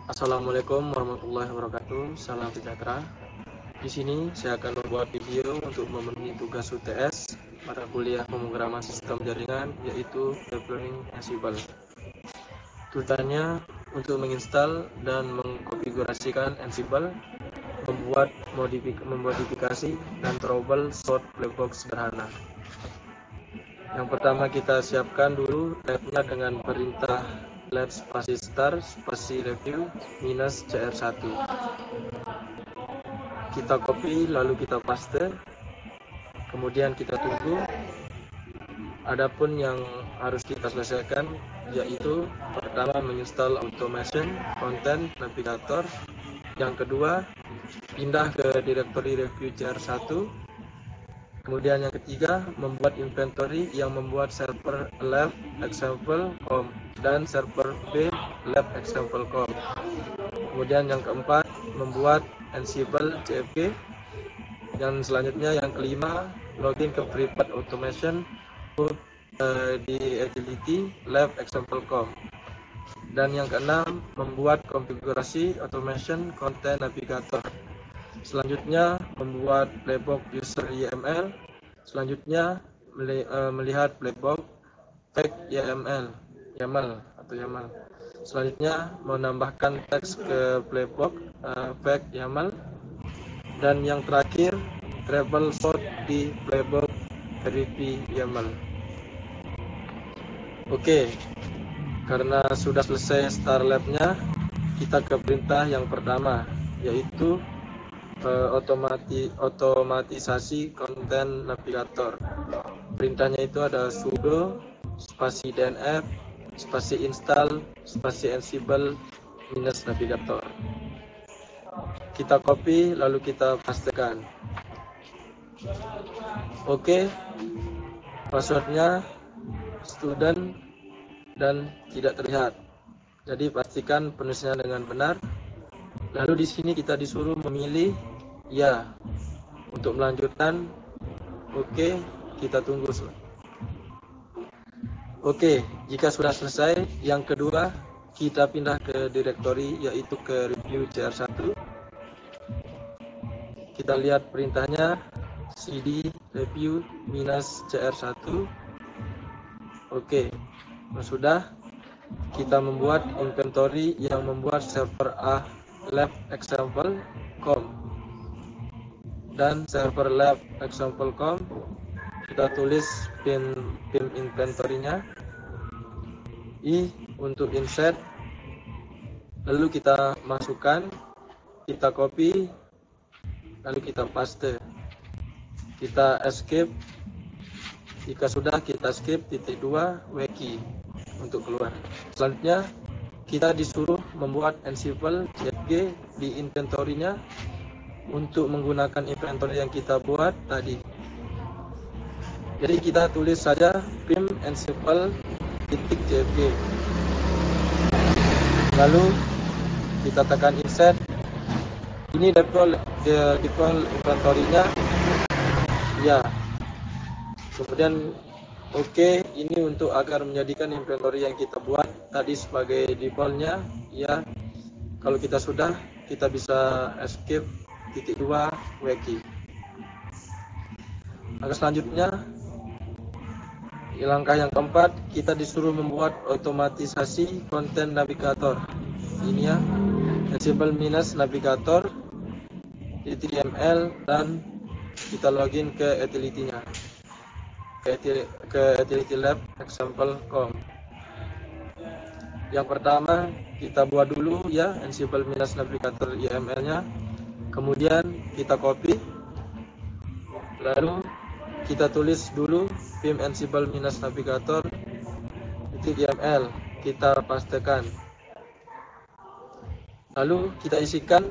Assalamualaikum warahmatullahi wabarakatuh. Salam sejahtera. Di sini saya akan membuat video untuk memenuhi tugas UTS pada kuliah pemrograman sistem jaringan, yaitu Deep Learning Ansible. Tujuannya untuk menginstal dan mengkonfigurasikan Ansible, membuat memodifikasi dan troubleshoot black box sederhana. Yang pertama, kita siapkan dulu labnya dengan perintah lab spasi start spasi review minus cr1. Kita copy lalu kita paste, kemudian kita tunggu. Adapun yang harus kita selesaikan yaitu pertama menginstal automation content navigator, yang kedua pindah ke directory review cr1, kemudian yang ketiga membuat inventory yang membuat server lab example.com dan server b lab example.com. Kemudian yang keempat membuat Ansible CFG. Yang selanjutnya yang kelima login ke private automation di utility lab example.com. Dan yang keenam membuat konfigurasi automation content navigator. Selanjutnya membuat playbook user YAML. Selanjutnya melihat playbook tag YAML. Selanjutnya menambahkan teks ke playbook tag YAML. Dan yang terakhir troubleshoot di playbook review YAML. Oke, karena sudah selesai start labnya, kita ke perintah yang pertama, yaitu otomatisasi konten navigator. Perintahnya itu ada sudo spasi dnf spasi install spasi ansible minus navigator. Kita copy lalu kita pastekan. Oke, passwordnya student dan tidak terlihat. Jadi pastikan penulisnya dengan benar. Lalu di sini kita disuruh memilih ya untuk melanjutkan. Oke, kita tunggu. Oke, jika sudah selesai, yang kedua kita pindah ke directory yaitu ke review cr1. Kita lihat perintahnya cd review minus cr1. Oke, sudah. Kita membuat inventory yang membuat server a lab example.com dan server lab example.com. Kita tulis pin inventory-nya i untuk insert, lalu kita masukkan, kita copy, lalu kita paste, kita escape. Jika sudah, kita skip titik 2 wiki untuk keluar. Selanjutnya kita disuruh membuat Ansible CFG di inventory-nya untuk menggunakan inventory yang kita buat tadi. Jadi kita tulis saja pim Ansible titik CFG, lalu kita tekan insert. Ini default inventory-nya ya. Kemudian oke, ini untuk agar menjadikan inventory yang kita buat tadi sebagai defaultnya ya. Kalau kita sudah, kita bisa escape titik 2 wiki. Langkah selanjutnya, langkah yang keempat, kita disuruh membuat otomatisasi konten navigator. Ini ya, Ansible minus navigator .ml, dan kita login ke utility-nya, ke utility lab example.com. Yang pertama kita buat dulu ya Ansible minus navigator YAML-nya, kemudian kita copy, lalu kita tulis dulu pim Ansible minus navigator .yml, kita pastekan, lalu kita isikan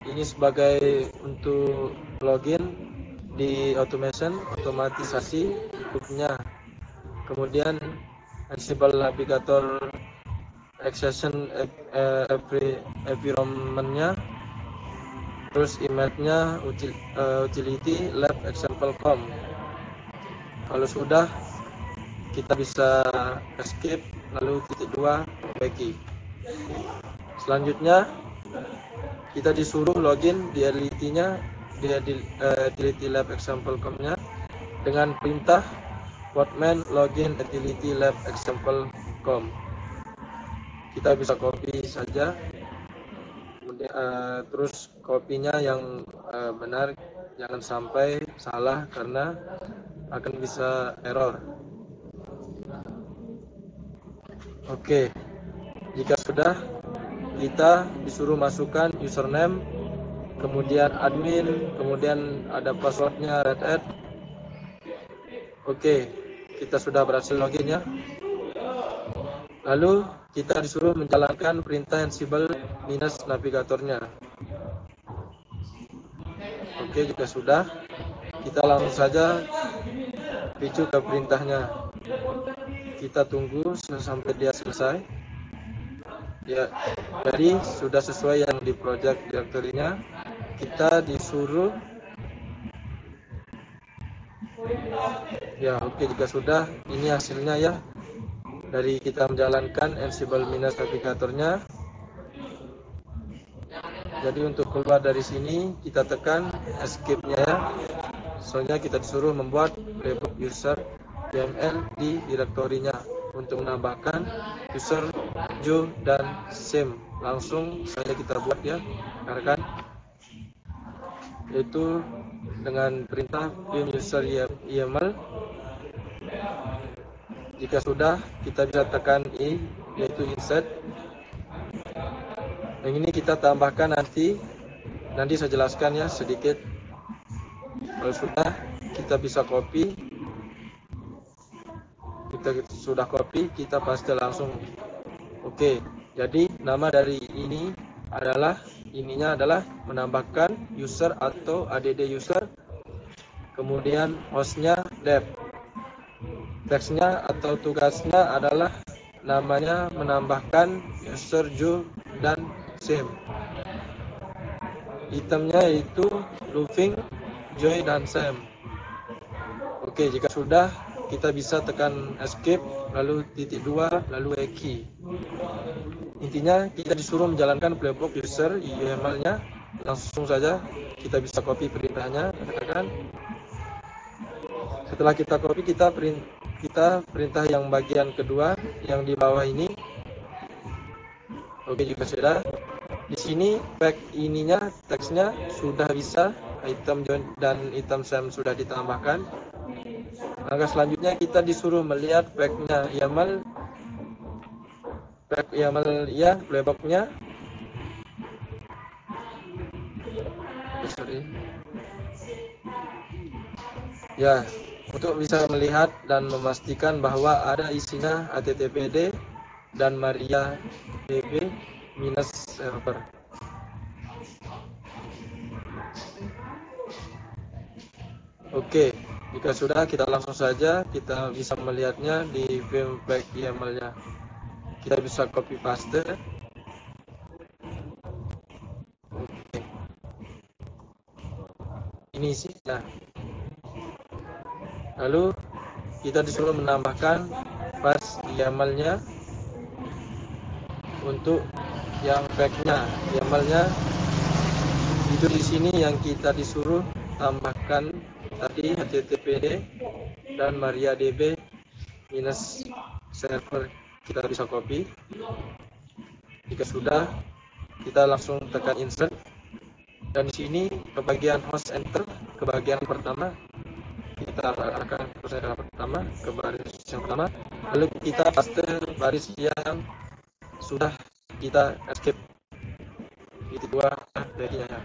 ini sebagai untuk login di otomatisasi grupnya. Kemudian Ansible navigator accession environment-nya, terus email-nya utility lab example.com. Kalau sudah, kita bisa escape lalu titik 2 wiki. Selanjutnya kita disuruh login di DLT-nya, di DLT Lab Example.com-nya dengan perintah podman login DLT Lab Example.com. Kita bisa copy saja, kemudian terus kopinya yang benar, jangan sampai salah karena akan bisa error. Oke, jika sudah, kita disuruh masukkan username, kemudian admin, kemudian ada passwordnya red hat. Oke, kita sudah berhasil login ya. Lalu kita disuruh menjalankan perintah Ansible minus navigatornya. Oke, jika sudah, kita langsung saja picu ke perintahnya. Kita tunggu sampai dia selesai. Ya, jadi sudah sesuai yang di project directory-nya. Kita disuruh, ya oke, jika sudah, ini hasilnya ya dari kita menjalankan Ansible minus navigatornya. Jadi untuk keluar dari sini kita tekan escape-nya ya. Soalnya kita disuruh membuat playbook user YML di direktorinya untuk menambahkan user, Joe, dan Sam. Langsung saja kita buat ya, rekan, yaitu dengan perintah bin user YML. Jika sudah, kita bisa tekan I, yaitu insert. Yang ini kita tambahkan nanti saya jelaskan ya sedikit. Kalau sudah, kita bisa copy. Kita sudah copy, kita paste langsung. Oke, jadi nama dari ini adalah menambahkan user atau add user, kemudian hostnya dev. Teksnya atau tugasnya adalah namanya menambahkan user, Joe, dan Sam. Itemnya yaitu Luffing, Joy, dan Sam. Oke, jika sudah, kita bisa tekan escape, lalu titik 2, lalu key. Intinya kita disuruh menjalankan playbook user YML-nya. Langsung saja kita bisa copy perintahnya, katakan. Setelah kita copy, kita perintah yang bagian kedua yang di bawah ini. Oke, jika sudah, di sini pack ininya, teksnya sudah bisa, item John dan item Sam sudah ditambahkan. Langkah selanjutnya kita disuruh melihat pack-nya YAML ya, playbook-nya. Ya, untuk bisa melihat dan memastikan bahwa ada isinya httpd dan mariadb minus server. Oke, jika sudah, kita langsung saja kita bisa melihatnya di view pack YAML-nya. Kita bisa copy paste. Oke. Ini isinya. Lalu kita disuruh menambahkan pas YAML-nya untuk yang pack-nya. YAML-nya itu di sini yang kita disuruh tambahkan tadi, httpd dan mariadb minus server. Kita bisa copy. Jika sudah, kita langsung tekan insert, dan di sini ke bagian host enter, ke bagian pertama kita arahkan ke baris yang pertama, lalu kita paste baris yang sudah kita escape, titik 2 bagiannya.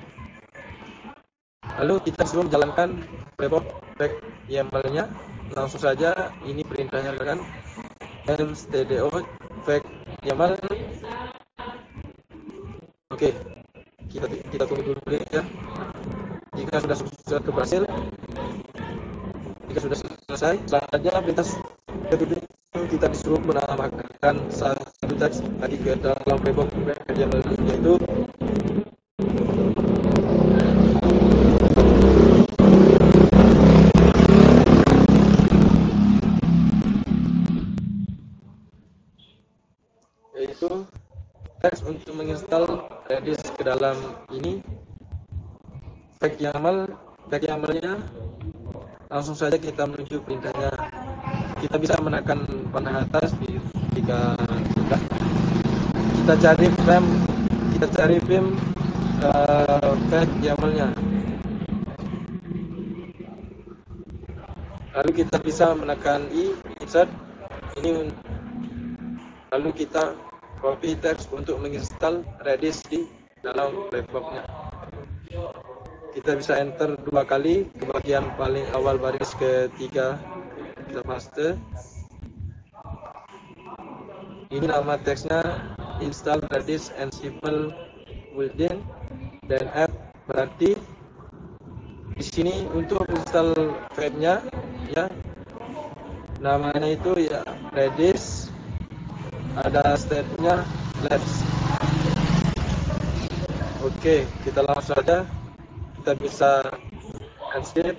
Lalu kita disuruh menjalankan playbook pack YAML-nya. Langsung saja, ini perintahnya kan, stdo pack YAML. Oke, kita tunggu dulu ya. Jika sudah berhasil, jika sudah selesai, selanjutnya perintah kedua kita disuruh menambahkan satu teks tadi ke dalam playbook pack YAML, yaitu teks untuk menginstal Redis ke dalam ini fake YAML-nya. Langsung saja kita menuju perintahnya. Kita bisa menekan panah atas jika sudah. Kita cari vim fake YAML-nya. Lalu kita bisa menekan insert ini, lalu kita copy teks untuk menginstal Redis di dalam playbook-nya. Kita bisa enter 2 kali ke bagian paling awal baris ketiga, kita paste. Ini nama teksnya install Redis Ansible built-in, dan add berarti di sini untuk install file-nya ya, namanya itu ya Redis, ada step-nya labs. Oke, kita langsung saja, kita bisa escape,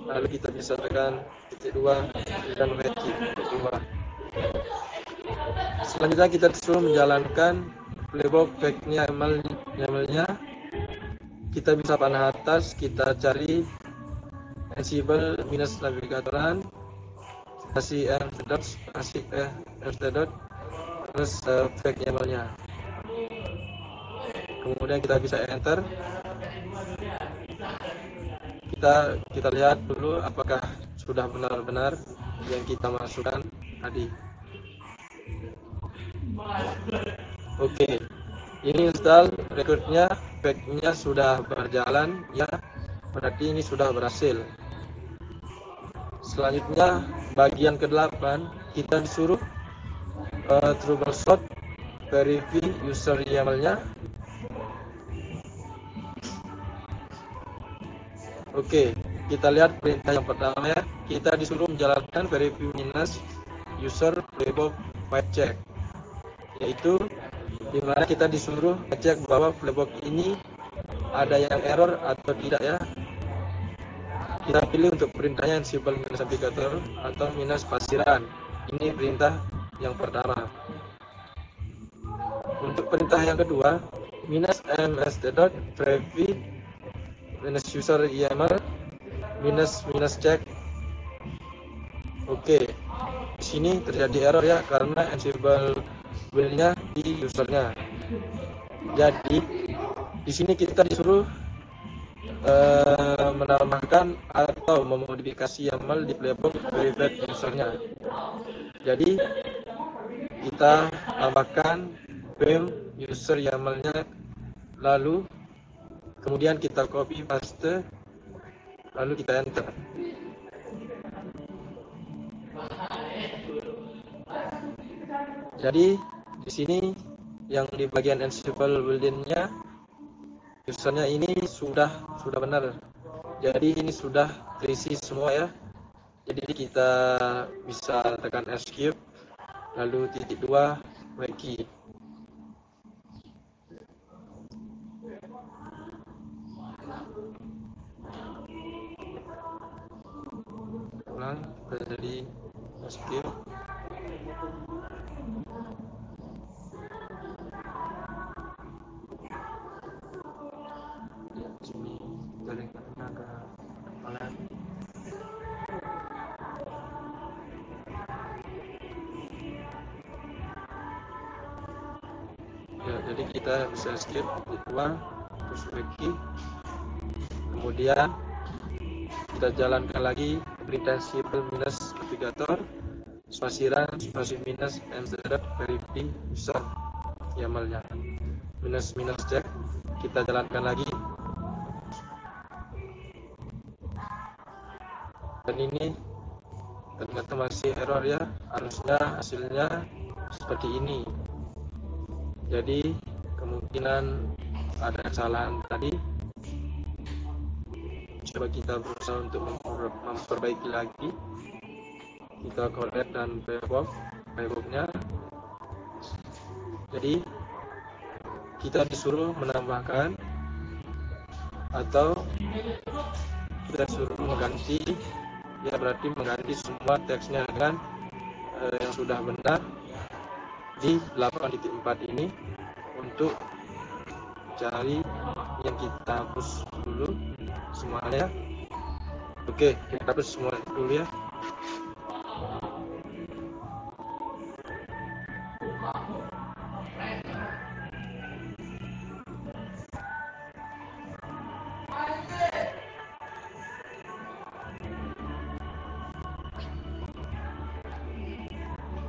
lalu kita bisa tekan titik 2 dan wiki titik 2. Selanjutnya kita disuruh menjalankan playbook fake-nya YAML-nya. Kita bisa panah atas, kita cari Ansible minus navigatoran, kasih terus fake YAML-nya. Kemudian kita bisa enter. Kita lihat dulu apakah sudah benar-benar yang kita masukkan tadi. Oke, ini install recordnya, fake-nya sudah berjalan ya, berarti ini sudah berhasil. Selanjutnya bagian ke-8 kita disuruh troubleshoot verify user YAML-nya. Oke, kita lihat perintah yang pertama ya, kita disuruh menjalankan verify minus user playbook pipe check, yaitu dimana kita disuruh ngecek bahwa playbook ini ada yang error atau tidak ya. Kita pilih untuk perintahnya Ansible minus navigator atau minus pasiran. Ini perintah yang pertama. Untuk perintah yang kedua, minus mst.verify minus user YAML minus check. Oke, di sini terjadi error ya, karena Ansible build-nya di usernya. Jadi di sini kita disuruh menambahkan atau memodifikasi YAML di playbook verified usernya. Jadi kita tambahkan vim user YAML-nya, lalu kemudian kita copy paste, lalu kita enter. Jadi di sini yang di bagian Ansible built-in-nya usernya ini sudah benar. Jadi ini sudah terisi semua ya. Jadi kita bisa tekan escape, lalu titik 2 wiki. Ulang, jadi escape. Sini jaringannya agak pelan. Ya, jadi kita bisa skip di 2 terus wiki. Kemudian kita jalankan lagi perintah Ansible minus navigator spasiran spasi minus mst.verify user YAML-nya minus check. Kita jalankan lagi, dan ini ternyata masih error ya, harusnya hasilnya seperti ini. Jadi kemungkinan ada kesalahan tadi. Coba kita berusaha untuk memperbaiki lagi. Kita collect dan playbook-nya. Jadi kita disuruh menambahkan atau kita disuruh mengganti ya, berarti mengganti semua teksnya dengan yang sudah benar di 8.4 ini untuk cari yang kita hapus dulu semuanya. Oke, kita hapus semua dulu ya.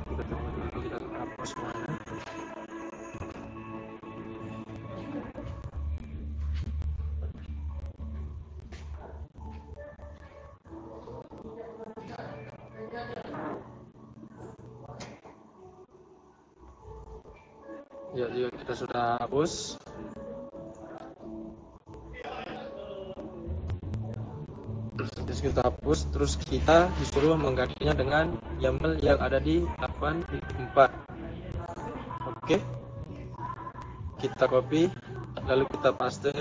Kita tunggu dulu, kita hapus semuanya. Ya, jika kita sudah hapus, terus kita disuruh menggantinya dengan YAML yang ada di 84. Oke, kita copy lalu kita paste.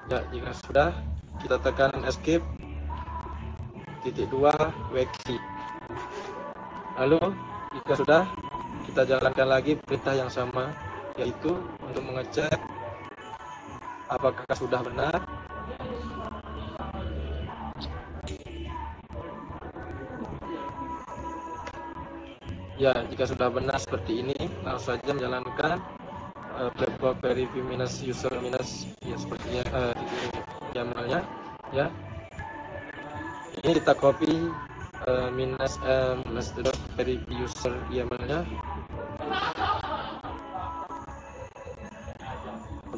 Ya, jika sudah, kita tekan escape _2 weki. Lalu jika sudah, kita jalankan lagi perintah yang sama, yaitu untuk mengecek apakah sudah benar. Ya, jika sudah benar seperti ini, langsung saja menjalankan playbook verify minus user minus, ya sepertinya YAML-nya ya. Ini kita copy minus verify user YAML-nya.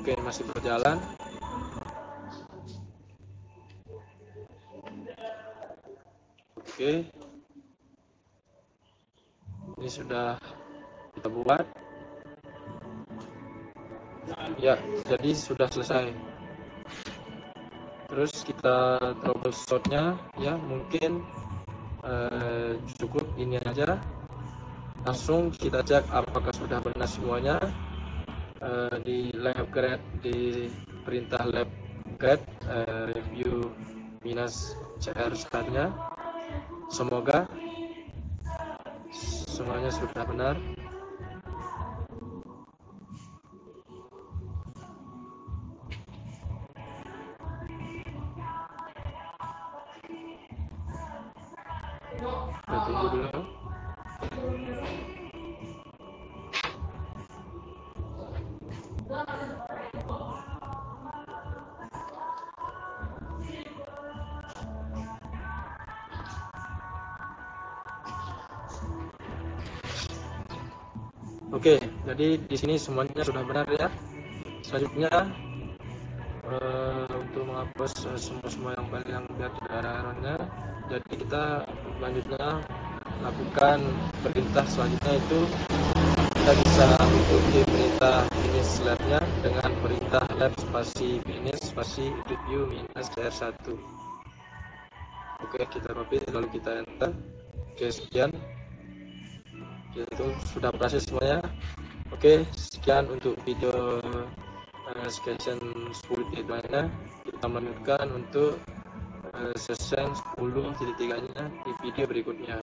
Oke, masih berjalan. Oke, ini sudah kita buat. Ya, jadi sudah selesai. Terus kita troubleshoot-nya ya, mungkin cukup ini aja. Langsung kita cek apakah sudah benar semuanya. Di lab grade, di perintah lab grade review minus cr nya, semoga semuanya sudah benar. Kita tunggu dulu. Oke, jadi di sini semuanya sudah benar ya. Selanjutnya untuk menghapus semua yang biar tidak ada errornya, jadi kita selanjutnya lakukan perintah selanjutnya, itu kita bisa mengikuti perintah finish labnya dengan perintah lab spasi finish spasi review minus cr1. Oke, kita copy lalu kita enter. Oke, sekian. Itu sudah proses semuanya. Oke, sekian untuk video session 10.3 nya. Kita lanjutkan untuk session 10.3 nya di video berikutnya.